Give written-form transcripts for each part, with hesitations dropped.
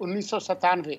1997।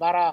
12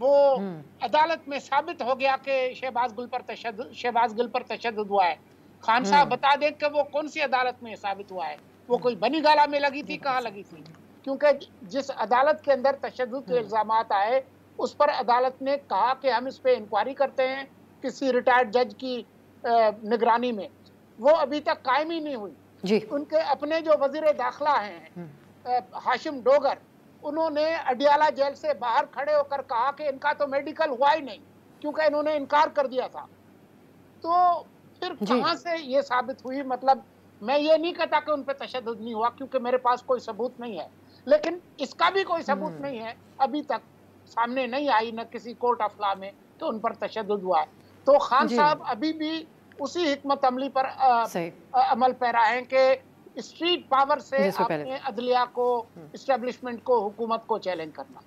وہ عدالت میں ثابت ہو گیا کہ شہباز گل پر تشدد ہوا ہے. خان صاحب بتا دیں کہ وہ کون سی عدالت میں ثابت ہوا ہے. وہ کوئی بنی گالہ میں لگی تھی, کہاں لگی تھی؟ کیونکہ جس عدالت کے اندر تشدد کے الزامات آئے اس پر عدالت نے کہا کہ ہم اس پہ انکوائری کرتے ہیں کسی ریٹائرڈ جج کی نگرانی میں. وہ ابھی تک قائم ہی نہیں ہوئی. جی ان کے اپنے جو وزیر داخلہ ہیں ہاشم ڈوگر, انہوں نے اڈیالہ جیل سے باہر کھڑے ہو کر کہا کہ ان کا تو میڈیکل ہوا ہی نہیں, کیونکہ انہوں نے انکار کر دیا تھا. تو پھر کہاں سے یہ ثابت ہوئی؟ مطلب میں یہ نہیں کہتا کہ ان پہ تشدد نہیں ہوا, کیونکہ میرے پاس کوئی ثبوت نہیں ہے, لیکن اس کا بھی کوئی ثبوت نہیں ہے, ابھی تک سامنے نہیں آئی نہ کسی کورٹ آف لا میں کہ ان پر تشدد ہوا ہے. تو خان صاحب ابھی بھی اسی حکمت عملی پر عمل پیرا ہیں کہ اسٹریٹ پاور سے اپنے عدلیہ کو, اسٹیبلشمنٹ کو, حکومت کو چیلنج کرنا.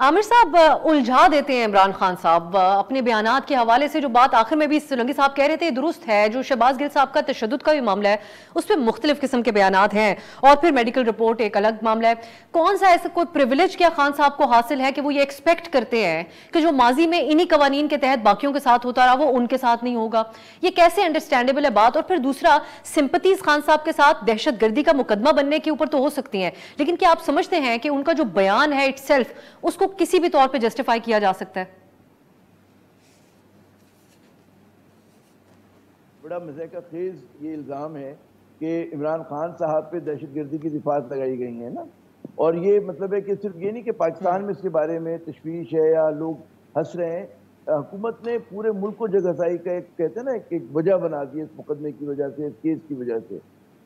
عامر صاحب الجھا دیتے ہیں عمران خان صاحب اپنے بیانات کے حوالے سے. جو بات آخر میں بھی سولنگی صاحب کہہ رہے تھے درست ہے, جو شہباز گل صاحب کا تشدد کا بھی معاملہ ہے اس پہ مختلف قسم کے بیانات ہیں, اور پھر میڈیکل رپورٹ ایک الگ معاملہ ہے. کون سا ایسا کوئی پریویلیج کیا خان صاحب کو حاصل ہے کہ وہ یہ ایکسپیکٹ کرتے ہیں کہ جو ماضی میں انہی قوانین کے تحت باقیوں کے ساتھ ہوتا رہا وہ ان کے ساتھ نہیں ہوگا؟ یہ کیسے انڈرسٹینڈیبل ہے بات؟ اور پھر دوسرا, سمپتیز خان صاحب کے ساتھ دہشت گردی کا مقدمہ بننے کے اوپر تو ہو سکتی ہیں, لیکن کیا آپ سمجھتے ہیں کہ ان کا جو بیان ہے اٹ سیلف اس کو کسی بھی طور پہ جسٹیفائی کیا جا سکتا ہے؟ بڑا مضحکہ خیز یہ الزام ہے کہ عمران خان صاحب پہ دہشت گردی کی دفعات لگائی گئی ہیں نا, اور یہ مطلب ہے کہ صرف یہ نہیں کہ پاکستان میں اس کے بارے میں تشویش ہے یا لوگ ہنس رہے ہیں, حکومت نے پورے ملک کو جگہسائی کا ایک کہتے ہیں نا ایک وجہ بنا دی اس مقدمے کی وجہ سے, اس کیس کی وجہ سے.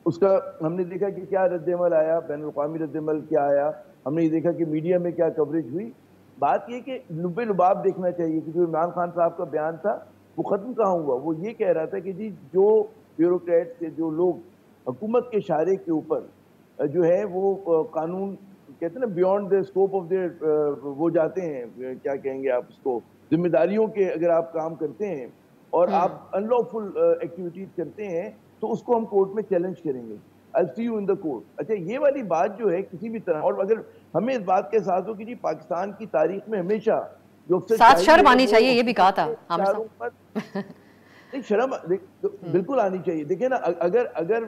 اس کا ہم نے دیکھا کہ کیا رد عمل آیا, بین الاقوامی رد عمل کیا آیا, ہم نے یہ دیکھا کہ میڈیا میں کیا کوریج ہوئی. بات یہ کہ لبے لباب دیکھنا چاہیے کہ جو عمران خان صاحب کا بیان تھا وہ ختم کہاں ہوا. وہ یہ کہہ رہا تھا کہ جی جو بیوروکریٹ سے جو لوگ حکومت کے اشارے کے اوپر جو ہے وہ قانون کہتے ہیں نا beyond the scope of there وہ جاتے ہیں, کیا کہیں گے آپ اس کو, ذمہ داریوں کے اگر آپ کام کرتے ہیں اور آپ ان لافل ایکٹیویٹیز کرتے ہیں تو اس کو ہم کورٹ میں چیلنج کریں گے. I'll see you in the court. اچھا یہ والی بات جو ہے کسی بھی طرح, اور اگر ہمیں اس بات کے ساتھ ہو کہ جی پاکستان کی تاریخ میں ہمیشہ جو ساتھ شرم آنی چاہیے, یہ بھی کہا تھا نہیں شرم بالکل آنی چاہیے. دیکھیں نا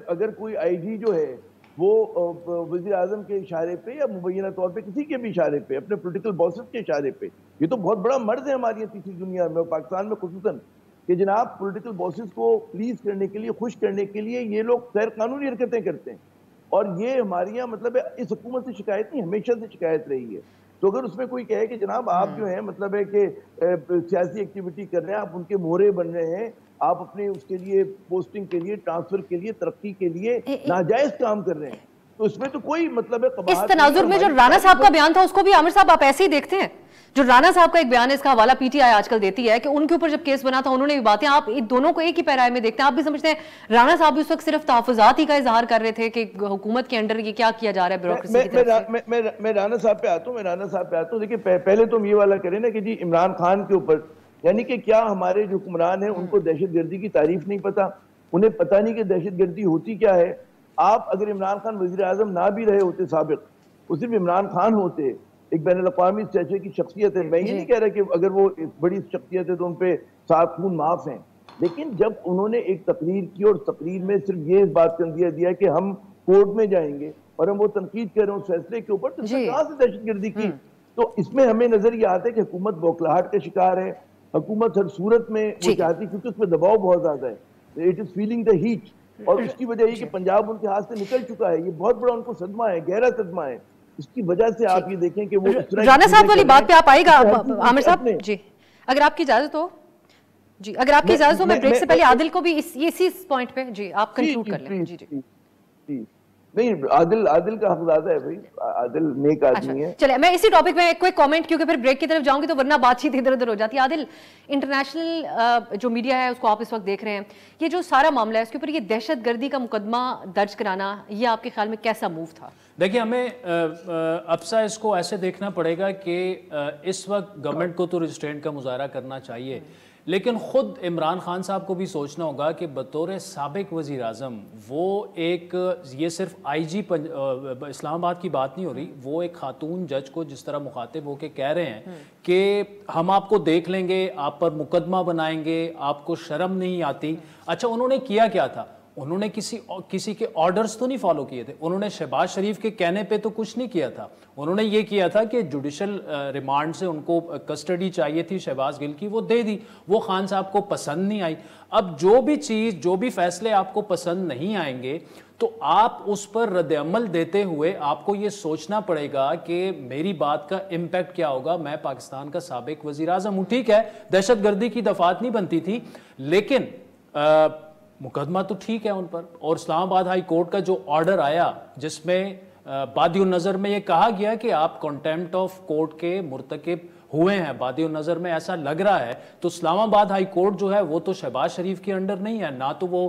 اگر کوئی آئی جی جو ہے وہ وزیر اعظم کے اشارے پہ یا مبینہ طور پہ کسی کے بھی اشارے پہ, اپنے پولیٹیکل باسز کے اشارے پہ, یہ تو بہت بڑا مرض ہے ہماری تیسری دنیا میں, پاکستان میں خصوصاً, کہ جناب پولیٹیکل باسز کو پلیز کرنے کے لیے, خوش کرنے کے لیے یہ لوگ غیر قانونی حرکتیں کرتے ہیں. اور یہ ہماری یہاں مطلب ہے اس حکومت سے شکایت نہیں, ہمیشہ سے شکایت رہی ہے. تو اگر اس میں کوئی کہے کہ جناب آپ جو ہیں مطلب ہے کہ سیاسی ایکٹیویٹی کر رہے ہیں, آپ ان کے مہرے بن رہے ہیں, آپ اپنے اس کے لیے پوسٹنگ کے لیے, ٹرانسفر کے لیے, ترقی کے لیے ناجائز کام کر رہے ہیں, تو اس میں تو کوئی مطلب ہے. اس تناظر میں جو رانا صاحب کا بیان تھا اس کو بھی عامر صاحب آپ ایسے ہی دیکھتے ہیں؟ جو رانا صاحب کا ایک بیان ہے, اس کا حوالہ پی ٹی آئی آج کل دیتی ہے کہ ان کے اوپر جب کیس بنا تھا انہوں نے بھی باتیں, آپ دونوں کو ایک ہی پیرائے میں دیکھتے ہیں. آپ بھی سمجھتے ہیں رانا صاحب بھی اس وقت صرف تحفظات ہی کا اظہار کر رہے تھے کہ حکومت کے انڈر یہ کیا کیا جا رہا ہے بیوروکریسی کی طرف سے؟ میں رانا صاحب پہ آتا ہوں, دیکھیں پہلے تو ہم یہ والا کریں نا کہ جی عمران خان کے اوپر, یعنی کہ کیا ہمارے جو حکمران ہیں ان کو دہشت گردی کی تعریف نہیں پتا, انہیں پتہ نہیں کہ دہشت گردی ہوتی کیا ہے. آپ اگر عمران خان وزیر اعظم نہ بھی رہے ہوتے سابق, وہ صرف عمران خان ہوتے, ایک بین الاقوامی اسٹیچر کی شخصیت ہے, میں یہ نہیں کہہ رہا کہ اگر وہ بڑی شخصیت ہے تو ان پہ 7 خون معاف ہیں, لیکن جب انہوں نے ایک تقریر کی اور تقریر میں صرف یہ بات کر دیا کہ ہم کورٹ میں جائیں گے اور ہم وہ تنقید کر رہے ہیں اس فیصلے کے اوپر, تو کہاں سے دہشت گردی کی؟ تو اس میں ہمیں نظر یہ آتا ہے کہ حکومت بوکھلاہٹ کا شکار ہے, حکومت ہر صورت میں وہ چاہتی, کیونکہ اس میں دباؤ بہت زیادہ ہے, it is feeling the heat, اور اس کی وجہ یہ کہ پنجاب ان کے ہاتھ سے نکل چکا ہے, یہ بہت بڑا ان کو صدمہ ہے, گہرا صدمہ ہے. اس کی وجہ سے آپ یہ دیکھیں کہ وہ رانا صاحب والی بات پہ آپ آئے گا عامر صاحب؟ جی اگر آپ کی اجازت ہو, میں بریک سے پہلے عادل کو بھی اسی پوائنٹ پہ, جی آپ کنکلوڈ کر لیں. جی نہیں, عادل کا حقدار ہے بھائی, عادل نیک آدمی ہے. چلے میں اسی ٹاپک میں کوئی کامنٹ, کیونکہ پھر بریک کی طرف جاؤں گی تو ورنہ بات چیت ادھر ادھر ہو جاتی ہے. عادل, انٹرنیشنل جو میڈیا ہے اس کو آپ اس وقت دیکھ رہے ہیں, یہ جو سارا معاملہ ہے اس کے اوپر یہ دہشت گردی کا مقدمہ درج کرانا, یہ آپ کے خیال میں کیسا موو تھا؟ دیکھیں ہمیں ابسا اس کو ایسے دیکھنا پڑے گا کہ اس وقت گورنمنٹ کو تو ریسٹرینٹ کا مظاہرہ کرنا چاہیے, لیکن خود عمران خان صاحب کو بھی سوچنا ہوگا کہ بطور سابق وزیر اعظم وہ ایک، یہ صرف آئی جی اسلام آباد کی بات نہیں ہو رہی، وہ ایک خاتون جج کو جس طرح مخاطب ہو کے کہہ رہے ہیں کہ ہم آپ کو دیکھ لیں گے، آپ پر مقدمہ بنائیں گے، آپ کو شرم نہیں آتی. اچھا انہوں نے کیا کیا تھا؟ انہوں نے کسی کے آرڈرز تو نہیں فالو کیے تھے، انہوں نے شہباز شریف کے کہنے پہ تو کچھ نہیں کیا تھا. انہوں نے یہ کیا تھا کہ جوڈیشل ریمانڈ سے ان کو کسٹڈی چاہیے تھی شہباز گل کی، وہ دے دی، وہ خان صاحب کو پسند نہیں آئی. اب جو بھی چیز، جو بھی فیصلے آپ کو پسند نہیں آئیں گے تو آپ اس پر رد عمل دیتے ہوئے آپ کو یہ سوچنا پڑے گا کہ میری بات کا امپیکٹ کیا ہوگا. میں پاکستان کا سابق وزیر اعظم ہوں، ٹھیک ہے دہشت گردی کی دفعات نہیں بنتی تھی، لیکن مقدمہ تو ٹھیک ہے ان پر. اور اسلام آباد ہائی کورٹ کا جو آرڈر آیا جس میں بادی النظر میں یہ کہا گیا کہ آپ کنٹیمپٹ آف کورٹ کے مرتکب ہوئے ہیں، بادی النظر میں ایسا لگ رہا ہے، تو اسلام آباد ہائی کورٹ جو ہے وہ تو شہباز شریف کے انڈر نہیں ہے، نہ تو وہ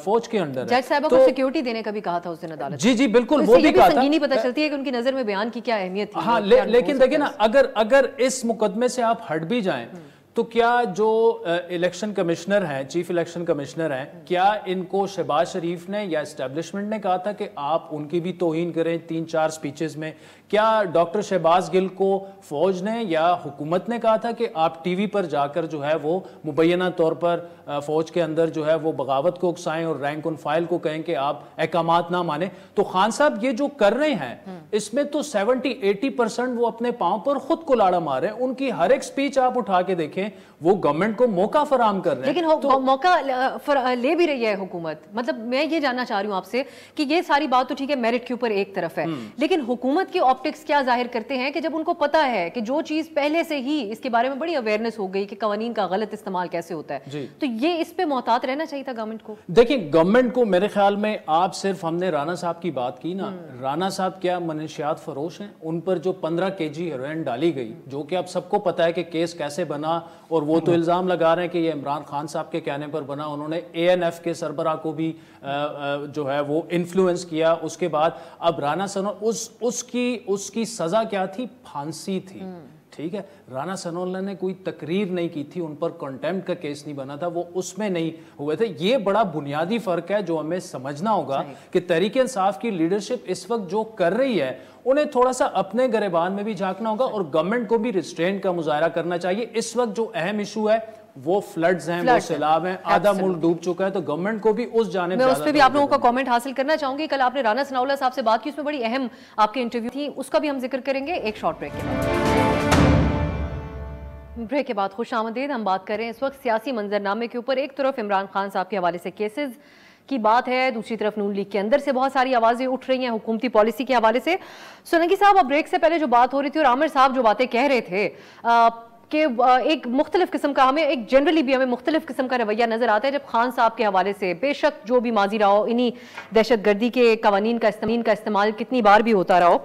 فوج کے انڈر ہے. جج صاحبہ کو سیکیورٹی دینے کا بھی کہا تھا اس دن عدالت. جی جی بالکل، وہ بھی کہا تھا. سنگینی پتہ چلتی ہے کہ ان کی نظر میں بیان کی کیا اہمیت تھی. ہاں لیکن دیکھیں نا، اگر اس مقدمے سے آپ ہٹ بھی جائیں تو کیا جو الیکشن کمشنر ہیں، چیف الیکشن کمشنر ہیں، کیا ان کو شہباز شریف نے یا اسٹیبلشمنٹ نے کہا تھا کہ آپ ان کی بھی توہین کریں 3-4 سپیچز میں؟ کیا ڈاکٹر شہباز گل کو فوج نے یا حکومت نے کہا تھا کہ آپ ٹی وی پر جا کر جو ہے وہ مبینہ طور پر فوج کے اندر جو ہے وہ بغاوت کو اکسائیں اور رینک ان فائل کو کہیں کہ آپ احکامات نہ مانیں؟ تو خان صاحب یہ جو کر رہے ہیں اس میں تو 70-80% وہ اپنے پاؤں پر خود کو لاڑا مار رہے ہیں. ان کی ہر ایک سپیچ آپ اٹھا کے دیکھیں، وہ گورنمنٹ کو موقع فراہم کر رہے ہیں. لیکن موقع لے بھی رہی ہے حکومت. مطلب میں یہ جاننا چاہ رہی ہوں آپ سے کہ یہ ساری بات تو ٹھیک ہے میرٹ کے اوپر ایک طرف ہے، لیکن حکومت کی آپٹکس کیا ظاہر کرتے ہیں کہ جب ان کو پتا ہے کہ جو چیز پہلے سے ہی اس کے بارے میں بڑی اویئرنیس ہو گئی کہ قوانین کا غلط استعمال کیسے ہوتا ہے، تو یہ اس پہ محتاط رہنا چاہیے تھا گورنمنٹ کو. دیکھیں گورنمنٹ کو میرے خیال میں، آپ صرف ہم نے رانا صاحب کی بات کی نا، رانا صاحب کیا منشیات فروش ہیں؟ ان پر جو 15 kg ہیروئن ڈالی گئی، جو کہ اب سب کو پتا ہے کہ کیس کیسے بنا، اور وہ تو الزام لگا رہے ہیں کہ یہ عمران خان صاحب کے کہنے پر بنا. انہوں نے ANF کے سربراہ کو بھی جو ہے وہ انفلوئنس کیا. اس کے بعد اب رانا ثناءاللہ اس کی سزا کیا تھی؟ پھانسی تھی. ٹھیک ہے، رانا ثناءاللہ نے کوئی تقریر نہیں کی تھی، ان پر کنٹیمپٹ کا کیس نہیں بنا تھا، وہ اس میں نہیں ہوئے تھے. یہ بڑا بنیادی فرق ہے جو ہمیں سمجھنا ہوگا کہ تحریک انصاف کی لیڈرشپ اس وقت جو کر رہی ہے انہیں تھوڑا سا اپنے گریبان میں بھی جھانکنا ہوگا، اور گورنمنٹ کو بھی ریسٹرینٹ کا مظاہرہ کرنا چاہیے. اس وقت جو اہم ایشو ہے وہ فلڈز ہیں، وہ سیلاب ہیں، آدھا ملک ڈوب چکا ہے، تو گورنمنٹ کو بھی اس جانب. میں اس پہ بھی آپ لوگوں کا کامنٹ حاصل کرنا چاہوں گی. کل آپ نے رانا ثناءاللہ صاحب سے بات کی، اس میں بڑی اہم آپ کے انٹرویو تھی، اس کا بھی ہم ذکر کریں گے ایک شارٹ بریک کے بعد. بریک کے بعد خوش آمدید. ہم بات کر رہے ہیں اس وقت سیاسی منظرنامے کے اوپر. ایک طرف عمران خان صاحب کے حوالے سے کیسز کی بات ہے، دوسری طرف نون لیگ کے اندر سے بہت ساری آوازیں اٹھ رہی ہیں حکومتی پالیسی کے حوالے سے. سونگی صاحب، اب بریک سے پہلے جو بات ہو رہی تھی اور عامر صاحب جو باتیں کہہ رہے تھے کہ ایک مختلف قسم کا، ہمیں ایک جنرلی بھی ہمیں مختلف قسم کا رویہ نظر آتا ہے جب خان صاحب کے حوالے سے، بے شک جو بھی ماضی رہا ہو، انہی دہشت گردی کے قوانین کا استعمال کتنی بار بھی ہوتا رہا ہو،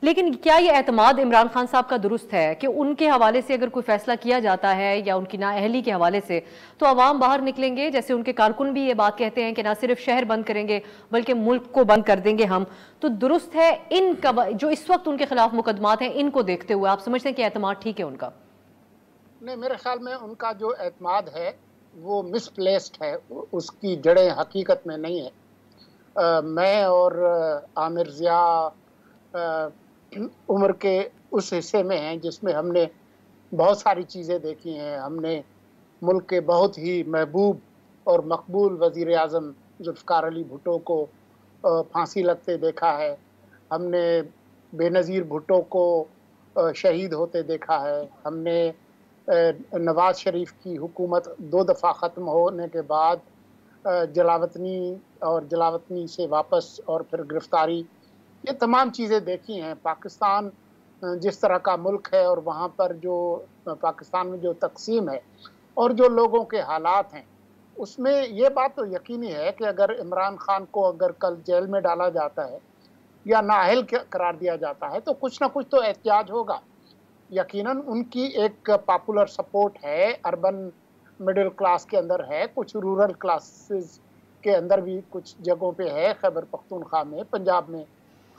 لیکن کیا یہ اعتماد عمران خان صاحب کا درست ہے کہ ان کے حوالے سے اگر کوئی فیصلہ کیا جاتا ہے یا ان کی نااہلی کے حوالے سے تو عوام باہر نکلیں گے؟ جیسے ان کے کارکن بھی یہ بات کہتے ہیں کہ نہ صرف شہر بند کریں گے بلکہ ملک کو بند کر دیں گے ہم. تو درست ہے ان جو اس وقت ان کے خلاف مقدمات ہیں، ان کو دیکھتے ہوئے آپ سمجھتے ہیں کہ اعتماد ٹھیک ہے ان کا؟ نہیں، میرے خیال میں ان کا جو اعتماد ہے وہ مس پلیسڈ ہے، اس کی جڑیں حقیقت میں نہیں ہے. میں اور عامر ضیاء عمر کے اس حصے میں ہیں جس میں ہم نے بہت ساری چیزیں دیکھی ہیں. ہم نے ملک کے بہت ہی محبوب اور مقبول وزیر اعظم ذوالفقار علی بھٹو کو پھانسی لگتے دیکھا ہے. ہم نے بے نظیر بھٹو کو شہید ہوتے دیکھا ہے. ہم نے نواز شریف کی حکومت 2 دفعہ ختم ہونے کے بعد جلاوطنی اور جلاوطنی سے واپس اور پھر گرفتاری، یہ تمام چیزیں دیکھی ہیں. پاکستان جس طرح کا ملک ہے اور وہاں پر جو پاکستان میں جو تقسیم ہے اور جو لوگوں کے حالات ہیں، اس میں یہ بات تو یقینی ہے کہ اگر عمران خان کو اگر کل جیل میں ڈالا جاتا ہے یا نااہل قرار دیا جاتا ہے تو کچھ نہ کچھ تو احتجاج ہوگا. یقیناً ان کی ایک پاپولر سپورٹ ہے، اربن مڈل کلاس کے اندر ہے، کچھ رورل کلاسز کے اندر بھی کچھ جگہوں پہ ہے، خیبر پختونخوا میں، پنجاب میں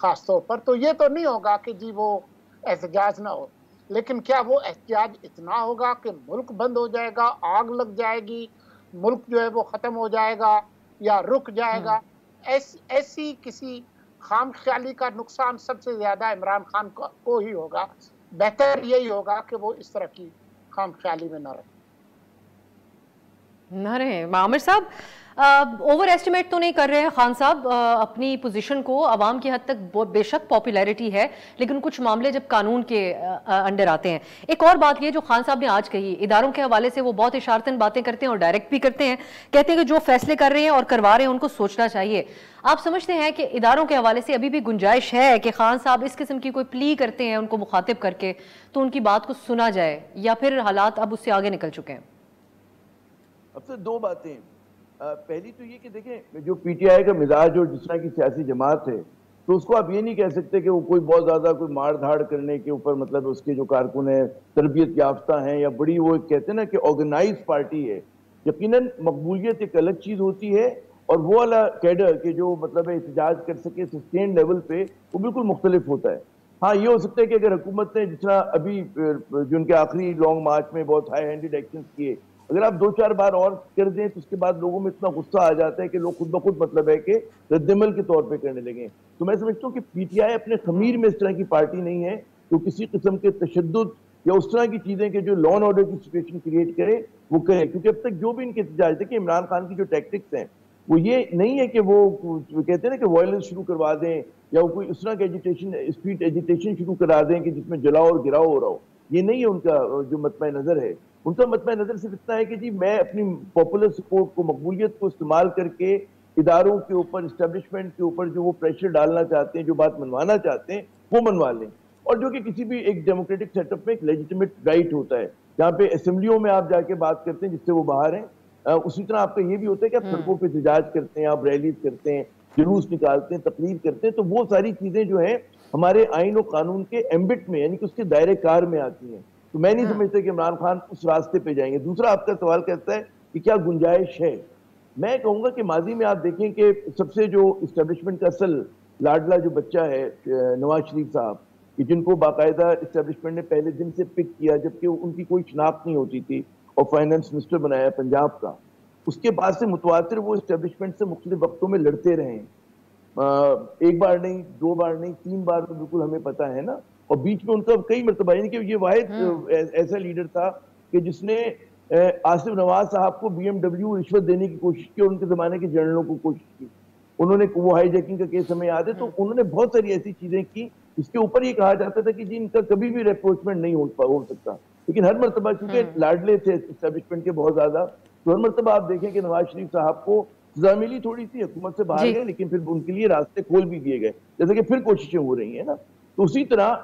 خاص طور پر. تو یہ تو نہیں ہوگا کہ جی وہ احتجاج نہ ہو. لیکن کیا وہ احتجاج اتنا ہوگا کہ ملک بند ہو جائے گا، آگ لگ جائے گی، ملک جو ہے وہ ختم ہو جائے گا یا رک جائے گا؟ ایسی کسی خام خیالی کا نقصان سب سے زیادہ عمران خان کو ہی ہوگا. بہتر یہی ہوگا کہ وہ اس طرح کی خام خیالی میں نہ رہے. عامر صاحب اوور ایسٹیمیٹ تو نہیں کر رہے ہیں خان صاحب اپنی پوزیشن کو؟ عوام کی حد تک بے شک پاپولیرٹی ہے، لیکن کچھ معاملے جب قانون کے انڈر آتے ہیں. ایک اور بات یہ جو خان صاحب نے آج کہی، اداروں کے حوالے سے وہ بہت اشارتاً باتیں کرتے ہیں اور ڈائریکٹ بھی کرتے ہیں، کہتے ہیں کہ جو فیصلے کر رہے ہیں اور کروا رہے ہیں ان کو سوچنا چاہیے. آپ سمجھتے ہیں کہ اداروں کے حوالے سے ابھی بھی گنجائش ہے کہ خان صاحب اس قسم کی کوئی پلی کرتے ہیں ان کو مخاطب کر کے تو ان کی بات کو سنا جائے، یا پھر حالات اب اس سے آگے نکل چکے ہیں؟ اب سے دو باتیں. پہلی تو یہ کہ دیکھیں جو پی ٹی آئی کا مزاج اور جس طرح کی سیاسی جماعت ہے تو اس کو آپ یہ نہیں کہہ سکتے کہ وہ کوئی بہت زیادہ کوئی مار دھاڑ کرنے کے اوپر مطلب اس کے جو کارکن ہیں تربیت یافتہ ہیں یا بڑی وہ کہتے ہیں نا کہ آرگنائز پارٹی ہے. یقیناً مقبولیت ایک الگ چیز ہوتی ہے اور وہ والا کیڈر کہ جو مطلب احتجاج کر سکے سسٹین لیول پہ وہ بالکل مختلف ہوتا ہے. ہاں یہ ہو سکتا ہے کہ اگر حکومت نے جس طرح ابھی جو ان کے آخری لانگ مارچ میں بہت ہائی ہینڈڈ ایکشنز کیے، اگر آپ 2-4 بار اور کر دیں تو اس کے بعد لوگوں میں اتنا غصہ آ جاتا ہے کہ لوگ خود بخود مطلب ہے کہ رد عمل کے طور پہ کرنے لگیں. تو میں سمجھتا ہوں کہ پی ٹی آئی اپنے خمیر میں اس طرح کی پارٹی نہیں ہے جو کسی قسم کے تشدد یا اس طرح کی چیزیں کہ جو لا اینڈ آرڈر کی سچویشن کریٹ کرے وہ کرے. کیونکہ اب تک جو بھی ان کے احتجاج تھے کہ عمران خان کی جو ٹیکٹکس ہیں وہ یہ نہیں ہے کہ وہ کہتے ہیں نا کہ وائلنس شروع کروا دیں یا وہ کوئی اس طرح کا ایجیٹیشن اسٹریٹ ایجیٹیشن شروع کرا دیں کہ جس میں جلاؤ اور گراؤ ہو رہا ہو. یہ نہیں ہے ان کا جو مطمع نظر ہے. ان کا مطمع نظر صرف اتنا ہے کہ جی میں اپنی پاپولر سپورٹ کو مقبولیت کو استعمال کر کے اداروں کے اوپر اسٹیبلشمنٹ کے اوپر جو وہ پریشر ڈالنا چاہتے ہیں جو بات منوانا چاہتے ہیں وہ منوا لیں. اور جو کہ کسی بھی ایک ڈیموکریٹک سیٹ اپ میں ایک لیجیٹیمیٹ رائٹ ہوتا ہے جہاں پہ اسمبلیوں میں آپ جا کے بات کرتے ہیں جس سے وہ باہر ہیں. اسی طرح آپ کا یہ بھی ہوتا ہے کہ آپ سڑکوں پہ احتجاج کرتے ہیں، آپ ریلیز کرتے ہیں، جلوس نکالتے ہیں، تقریر کرتے ہیں. تو وہ ساری چیزیں جو ہیں ہمارے آئین و قانون کے ایمبٹ میں یعنی کہ اس کے دائرے کار میں آتی ہیں. تو میں نہیں سمجھتا کہ عمران خان اس راستے پہ جائیں گے. دوسرا آپ کا سوال کہتا ہے کہ کیا گنجائش ہے. میں کہوں گا کہ ماضی میں آپ دیکھیں کہ سب سے جو اسٹیبلشمنٹ کا اصل لاڈلا جو بچہ ہے نواز شریف صاحب کہ جن کو باقاعدہ اسٹیبلشمنٹ نے پہلے دن سے پک کیا جبکہ ان کی کوئی شناخت نہیں ہوتی تھی اور فائنانس منسٹر بنایا پنجاب کا، اس کے بعد سے متواتر وہ اسٹیبلشمنٹ سے مختلف وقتوں میں لڑتے رہے ہیں. ایک بار نہیں، 2 بار نہیں، 3 بار تو بالکل ہمیں پتہ ہے نا. اور بیچ میں ان کا کئی مرتبہ یعنی کہ یہ واحد ایسا لیڈر تھا کہ جس نے آصف نواز صاحب کو بی ایم ڈبلیو رشوت دینے کی کوشش کی اور ان کے زمانے کے جنرلوں کو کوشش کی. انہوں نے وہ ہائی جیکنگ کا کیس ہمیں یاد ہے. تو انہوں نے بہت ساری ایسی چیزیں کی اس کے اوپر یہ کہا جاتا تھا کہ جی ان کا کبھی بھی ریپروچمنٹ نہیں ہو سکتا. لیکن ہر مرتبہ چونکہ لاڈلے تھے اسٹیبلشمنٹ کے بہت زیادہ، تو ہر مرتبہ آپ دیکھیں کہ نواز شریف صاحب کو سزا ملی تھوڑی سی، حکومت سے باہر گئے لیکن پھر ان کے لیے راستے کھول بھی دیے گئے جیسے کہ پھر کوششیں ہو رہی ہیں نا. تو اسی طرح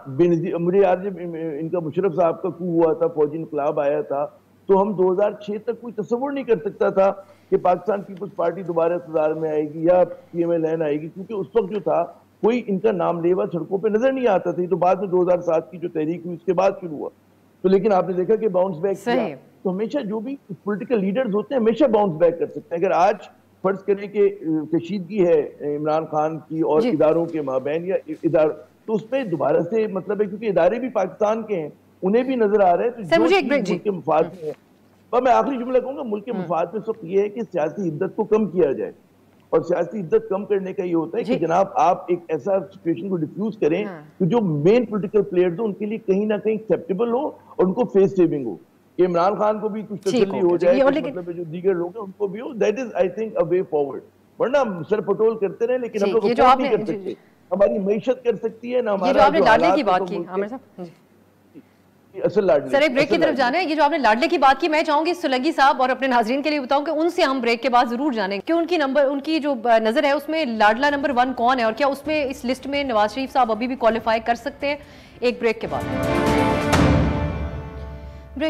مجھے یاد جب ان کا مشرف صاحب کا کو ہوا تھا، فوجی انقلاب آیا تھا، تو ہم 2006 تک کوئی تصور نہیں کر سکتا تھا کہ پاکستان پیپلز پارٹی دوبارہ اقتدار میں آئے گی یا پی ایم ایل این آئے گی، کیونکہ اس وقت جو تھا کوئی ان کا نام لیوا سڑکوں پہ نظر نہیں آتا تھا. تو بعد میں 2007 کی جو تحریک ہوئی اس کے بعد شروع ہوا. تو لیکن آپ نے دیکھا کہ باؤنس بیک کیا. تو ہمیشہ جو بھی پولیٹیکل لیڈرز ہوتے ہیں ہمیشہ باؤنس بیک کر سکتے ہیں. اگر آج فرض کریں کہ کشیدگی ہے عمران خان کی اور اداروں کے مابین یا تو اس پہ دوبارہ سے مطلب ہے کیونکہ ادارے بھی پاکستان کے ہیں انہیں بھی نظر آ رہا ہے. تو ملک کے مفاد میں ہے. اور میں آخری جملہ کہوں گا ملک کے مفاد میں اس وقت یہ ہے کہ سیاسی عدت کو کم کیا جائے. اور سیاسی عدت کم کرنے کا یہ ہوتا ہے کہ جناب آپ ایک ایسا سچویشن کو ڈیفیوز کریں کہ جو مین پولیٹیکل پلیئرز ہوں ان کے لیے کہیں نہ کہیں ایکسیپٹیبل ہو اور ان کو فیس سیونگ ہو کہ عمران خان کو بھی کچھ تسلی ہو جائے، مطلب جو دیگر لوگ ہیں ان کو بھی ہو. That is I think a way forward. ورنہ سر پٹول کرتے رہے لیکن ہم لوگ نہیں کر سکتے. ہماری معیشت کر سکتی ہے نہ ہمارا جو لاڈلے کی بات کی عامر صاحب. سر ایک بریک کی طرف جانا ہے. یہ جو آپ نے لاڈلے کی بات کی میں چاہوں گی سلگی صاحب اور اپنے ناظرین کے لیے بتاؤں کہ ان سے ہم بریک کے بعد ضرور جانیں کہ ان کی جو نظر ہے اس میں لاڈلا نمبر 1 کون ہے اور کیا اس میں اس لسٹ میں نواز شریف صاحب ابھی بھی کوالیفائی کر سکتے ہیں. ایک بریک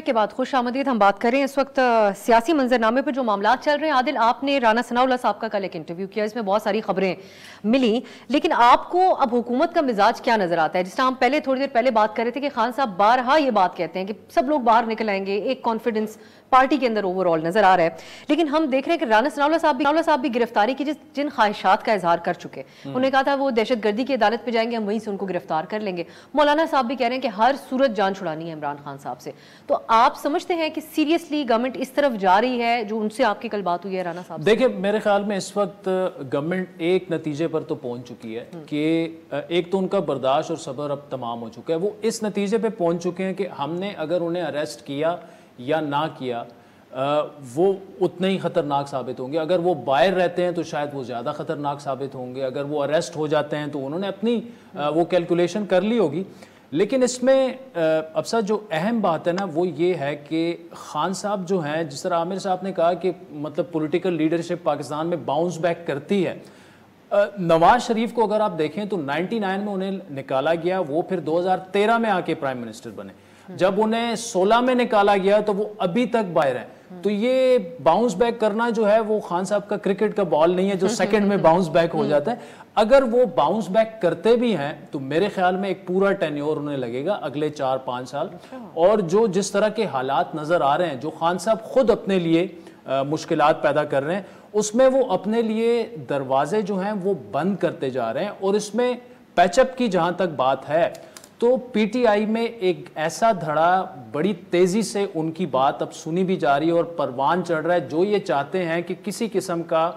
کے بعد خوش آمدید. ہم بات کریں اس وقت سیاسی منظرنامے پر جو معاملات چل رہے ہیں. عادل آپ نے رانا ثناء اللہ صاحب کا کل ایک انٹرویو کیا، اس میں بہت ساری خبریں ملی، لیکن آپ کو اب حکومت کا مزاج کیا نظر آتا ہے؟ جس طرح ہم تھوڑی دیر پہلے بات کر رہے تھے کہ خان صاحب بارہا یہ بات کہتے ہیں کہ سب لوگ باہر نکل آئیں گے، ایک کانفیڈنس پارٹی کے اندر اوور آل نظر آ رہا ہے. لیکن ہم دیکھ رہے ہیں کہ رانا ثناءاللہ صاحب بھی گرفتاری کی جن خواہشات کا اظہار کر چکے. انہوں نے کہا تھا وہ دہشت گردی کی عدالت پہ جائیں گے, ہم وہیں سے ان کو گرفتار کر لیں گے. مولانا صاحب بھی کہہ رہے ہیں کہ ہر صورت جان چھڑانی ہے عمران خان صاحب سے. تو آپ سمجھتے ہیں کہ سیریسلی گورنمنٹ اس طرف جا رہی ہے جو ان سے آپ کی کل بات ہوئی ہے رانا صاحب؟ دیکھیں میرے خیال میں اس وقت گورنمنٹ ایک نتیجے پر تو پہنچ چکی ہے کہ ایک تو ان کا برداشت اور صبر اب تمام ہو چکا ہے. وہ اس نتیجے پہ پہنچ چکے ہیں کہ ہم نے اگر انہیں اریسٹ کیا یا نہ کیا وہ اتنے ہی خطرناک ثابت ہوں گے. اگر وہ باہر رہتے ہیں تو شاید وہ زیادہ خطرناک ثابت ہوں گے. اگر وہ اریسٹ ہو جاتے ہیں تو انہوں نے اپنی وہ کیلکولیشن کر لی ہوگی. لیکن اس میں افسر جو اہم بات ہے نا وہ یہ ہے کہ خان صاحب جو ہیں, جس طرح عامر صاحب نے کہا کہ مطلب پولیٹیکل لیڈرشپ پاکستان میں باؤنس بیک کرتی ہے. نواز شریف کو اگر آپ دیکھیں تو 99 میں انہیں نکالا گیا, وہ پھر 2013 میں آ کے پرائم منسٹر بنے. جب انہیں 16 میں نکالا گیا تو وہ ابھی تک باہر ہیں. تو یہ باؤنس بیک کرنا جو ہے وہ خان صاحب کا کرکٹ کا بال نہیں ہے جو سیکنڈ میں باؤنس بیک ہو جاتا ہے. اگر وہ باؤنس بیک کرتے بھی ہیں تو میرے خیال میں ایک پورا ٹینیور انہیں لگے گا اگلے 4-5 سال. اور جو جس طرح کے حالات نظر آ رہے ہیں, جو خان صاحب خود اپنے لیے مشکلات پیدا کر رہے ہیں, اس میں وہ اپنے لیے دروازے جو ہیں وہ بند کرتے جا رہے ہیں. اور اس میں پیچ اپ کی جہاں تک بات ہے تو پی ٹی آئی میں ایک ایسا دھڑا بڑی تیزی سے ان کی بات اب سنی بھی جا رہی ہے اور پروان چڑھ رہا ہے, جو یہ چاہتے ہیں کہ کسی قسم کا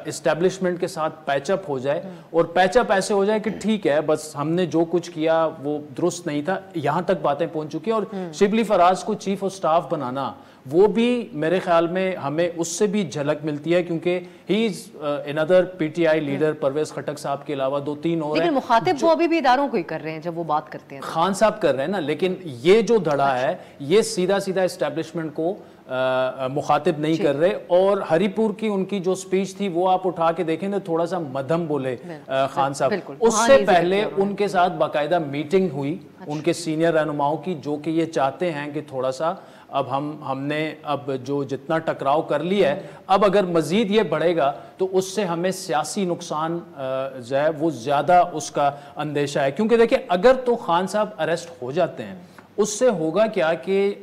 اسٹیبلشمنٹ کے ساتھ پیچ اپ ہو جائے. اور پیچ اپ ایسے ہو جائے کہ ٹھیک ہے بس ہم نے جو کچھ کیا وہ درست نہیں تھا, یہاں تک باتیں پہنچ چکی ہیں. اور شبلی فراز کو چیف آف سٹاف بنانا وہ بھی میرے خیال میں ہمیں اس سے بھی جھلک ملتی ہے, کیونکہ he is another PTI leader. Pervez Khattak صاحب کے علاوہ 2-3 اور ہیں. لیکن مخاطب وہ ابھی بھی اداروں کو ہی کر رہے ہیں جب وہ بات کرتے ہیں. خان صاحب کر رہے ہیں نا, لیکن یہ جو دھڑا ہے یہ سیدھا اسٹیبلشمنٹ کو مخاطب نہیں کر رہے. اور ہری پور کی ان کی جو سپیچ تھی وہ آپ اٹھا کے دیکھیں تو تھوڑا سا مدھم بولے خان صاحب. اس سے پہلے ان کے ساتھ باقاعدہ میٹنگ ہوئی ان کے سینئر رہنماؤں کی, جو کہ یہ چاہتے ہیں کہ تھوڑا سا اب ہم نے اب جو جتنا ٹکراؤ کر لیا ہے, اب اگر مزید یہ بڑھے گا تو اس سے ہمیں سیاسی نقصان جو ہے وہ زیادہ اس کا اندیشہ ہے. کیونکہ دیکھیں اگر تو خان صاحب اریسٹ ہو جاتے ہیں اس سے ہوگا کیا کہ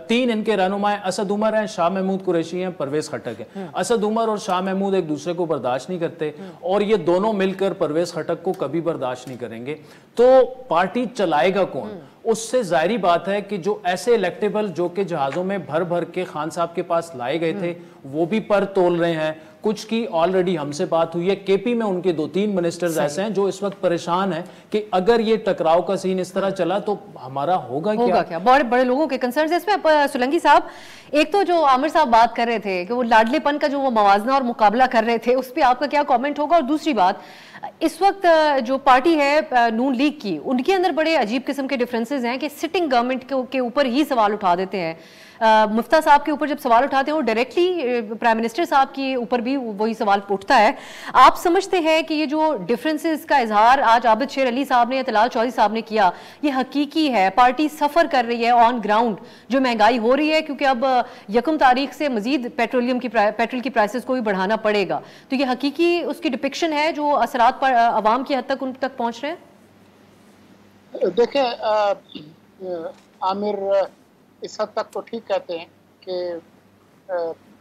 3 ان کے رہنما ہیں, اسد عمر ہیں, شاہ محمود قریشی ہیں, پرویز خٹک ہیں. اسد عمر اور شاہ محمود ایک دوسرے کو برداشت نہیں کرتے اور یہ دونوں مل کر پرویز خٹک کو کبھی برداشت نہیں کریں گے. تو پارٹی چلائے گا کون؟ اس سے ظاہری بات ہے کہ جو ایسے الیکٹیبل جو کہ جہازوں میں بھر بھر کے خان صاحب کے پاس لائے گئے تھے وہ بھی پر تول رہے ہیں. کچھ کی آلریڈی ہم سے بات ہوئی ہے. کے پی میں ان کے 2-3 منسٹرز ایسے ہیں جو اس وقت پریشان ہیں کہ اگر یہ ٹکراؤ کا سین اس طرح چلا تو ہمارا ہوگا کیا. بڑے لوگوں کے کنسرنز ہیں اس میں. سولنگی صاحب, ایک تو جو عامر صاحب بات کر رہے تھے کہ وہ لاڈلے پن کا جو وہ موازنہ اور مقابلہ کر رہے تھے, اس پہ آپ کا کیا کامنٹ ہوگا؟ اور دوسری بات, اس وقت جو پارٹی ہے نون لیگ کی, ان کے اندر بڑے عجیب قسم کے ڈیفرنسز ہیں کہ سٹنگ گورنمنٹ کے اوپر ہی سوال اٹھا دیتے ہیں. مفتیٰ صاحب کے اوپر جب سوال اٹھاتے ہیں وہ ڈائریکٹلی پرائم منسٹر صاحب کے اوپر بھی وہی سوال اٹھتا ہے. آپ سمجھتے ہیں کہ یہ جو ڈیفرنسز کا اظہار آج عابد شیر علی صاحب نے یا طلال چودھری صاحب نے کیا یہ حقیقی ہے؟ پارٹی سفر کر رہی ہے آن گراؤنڈ, جو مہنگائی ہو رہی ہے کیونکہ اب 1 تاریخ سے مزید پیٹرول کی پرائسز کو بھی بڑھانا پڑے گا, تو یہ حقیقی اس کی ڈپکشن ہے جو اثرات پر عوام کی حد تک ان تک پہنچ رہے ہیں؟ دیکھیں عامر اس حد تک تو ٹھیک کہتے ہیں کہ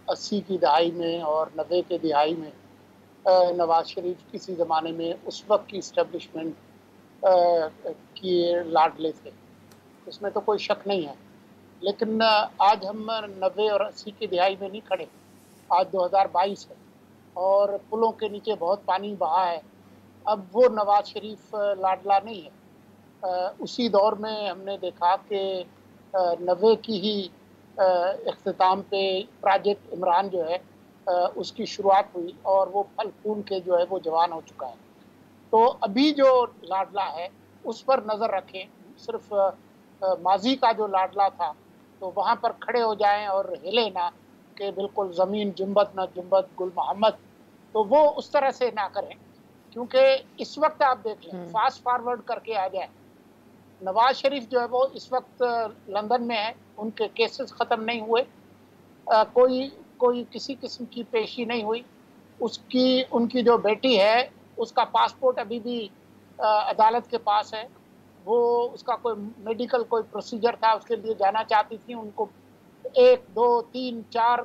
80 کی دہائی میں اور 90 کے دہائی میں نواز شریف کسی زمانے میں اس وقت کی اسٹیبلشمنٹ کی لاڈلے تھے, اس میں تو کوئی شک نہیں ہے. لیکن آج ہم 90 اور 80 کی دہائی میں نہیں کھڑے, آج 2022 ہے اور پلوں کے نیچے بہت پانی بہا ہے. اب وہ نواز شریف لاڈلا نہیں ہے. اسی دور میں ہم نے دیکھا کہ 90 کی ہی اختتام پہ پروجیکٹ عمران جو ہے اس کی شروعات ہوئی اور وہ پھل پھول کے جو ہے وہ جوان ہو چکا ہے. تو ابھی جو لاڈلا ہے اس پر نظر رکھیں, صرف ماضی کا جو لاڈلا تھا تو وہاں پر کھڑے ہو جائیں اور ہلے نہ کہ بالکل زمین جنبت نہ جنبت گل محمد, تو وہ اس طرح سے نہ کریں. کیونکہ اس وقت آپ دیکھ لیں, فاسٹ فارورڈ کر کے آ جائیں, نواز شریف جو ہے وہ اس وقت لندن میں ہے, ان کے کیسز ختم نہیں ہوئے, کوئی کسی قسم کی پیشی نہیں ہوئی. ان کی جو بیٹی ہے اس کا پاسپورٹ ابھی بھی عدالت کے پاس ہے. وہ اس کا کوئی میڈیکل کوئی پروسیجر تھا, اس کے لیے جانا چاہتی تھی, ان کو 1 2 3 4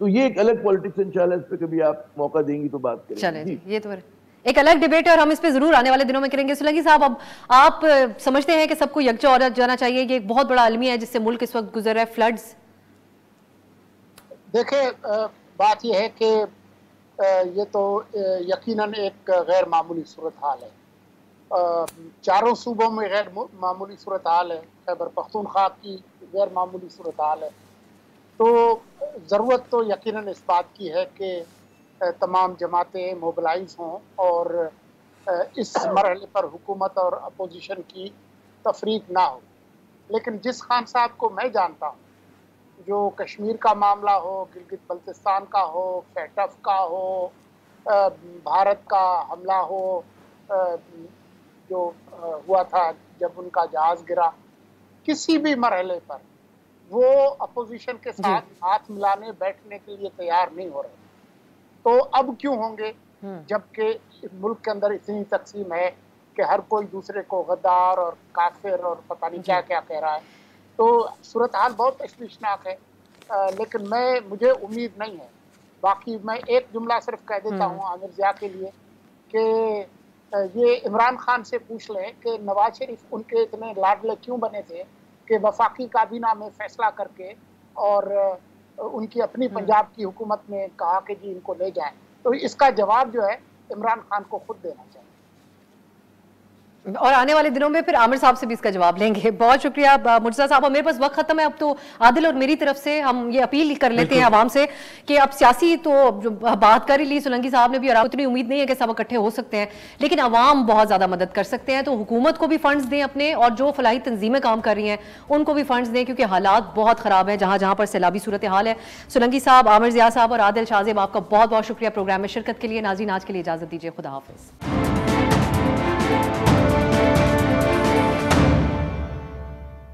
تو یہ ایک الگ پالیٹکس انشاءاللہ اس پہ کبھی آپ موقع دیں گی تو بات کریں. چلیں جی یہ تو ایک الگ ڈیبیٹ ہے اور ہم اس پہ ضرور آنے والے دنوں میں کریں گے. سولنگی صاحب اب آپ سمجھتے ہیں کہ سب کو یکجا ہو جانا چاہیے, یہ ایک بہت بڑا المیہ ہے جس سے ملک اس وقت گزر رہا ہے, فلڈز؟ دیکھیں بات یہ ہے کہ یہ تو یقیناً ایک غیر معمولی صورتحال ہے. چاروں صوبوں میں غیر معمولی صورتحال ہے, خیبر پختونخوا کی غیر معمولی صورتحال ہے. تو ضرورت تو یقیناً اس بات کی ہے کہ تمام جماعتیں موبلائز ہوں اور اس مرحلے پر حکومت اور اپوزیشن کی تفریق نہ ہو. لیکن جس خان صاحب کو میں جانتا ہوں, جو کشمیر کا معاملہ ہو, گلگت بلتستان کا ہو, فیٹف کا ہو, بھارت کا حملہ ہو جو ہوا تھا جب ان کا جہاز گرا, کسی بھی مرحلے پر وہ اپوزیشن کے ساتھ ہاتھ ملانے بیٹھنے کے لیے تیار نہیں ہو رہے. تو اب کیوں ہوں گے جبکہ ملک کے اندر اتنی تقسیم ہے کہ ہر کوئی دوسرے کو غدار اور کافر اور پتہ نہیں کیا کیا کہہ رہا ہے. تو صورتحال بہت تشویشناک ہے, لیکن مجھے امید نہیں ہے. باقی میں ایک جملہ صرف کہہ دیتا ہوں عامر ضیاء کے لیے کہ یہ عمران خان سے پوچھ لیں کہ نواز شریف ان کے اتنے لاڈلے کیوں بنے تھے کہ وفاقی کابینہ میں فیصلہ کر کے اور ان کی اپنی پنجاب کی حکومت میں کہا کہ جی ان کو لے جائیں. تو اس کا جواب جو ہے عمران خان کو خود دینا چاہیے. اور آنے والے دنوں میں پھر عامر صاحب سے بھی اس کا جواب لیں گے. بہت شکریہ مرتضیٰ صاحب. میرے پاس وقت ختم ہے اب, تو عادل اور میری طرف سے ہم یہ اپیل کر لیتے ہیں عوام سے کہ اب سیاسی تو بات کر ہی لی سولنگی صاحب نے بھی, اور اتنی امید نہیں ہے کہ سب اکٹھے ہو سکتے ہیں, لیکن عوام بہت زیادہ مدد کر سکتے ہیں. تو حکومت کو بھی فنڈز دیں اپنے, اور جو فلاحی تنظیمیں کام کر رہی ہیں ان کو بھی فنڈز دیں, کیونکہ حالات بہت خراب ہیں جہاں جہاں پر سیلابی صورتحال ہے. سولنگی صاحب, عامر ضیاء صاحب اور عادل شاہ زیب, آپ کا بہت بہت شکریہ پروگرام میں شرکت کے لیے. ناظرین آج کے لیے اجازت دیجیے, خدا حافظ.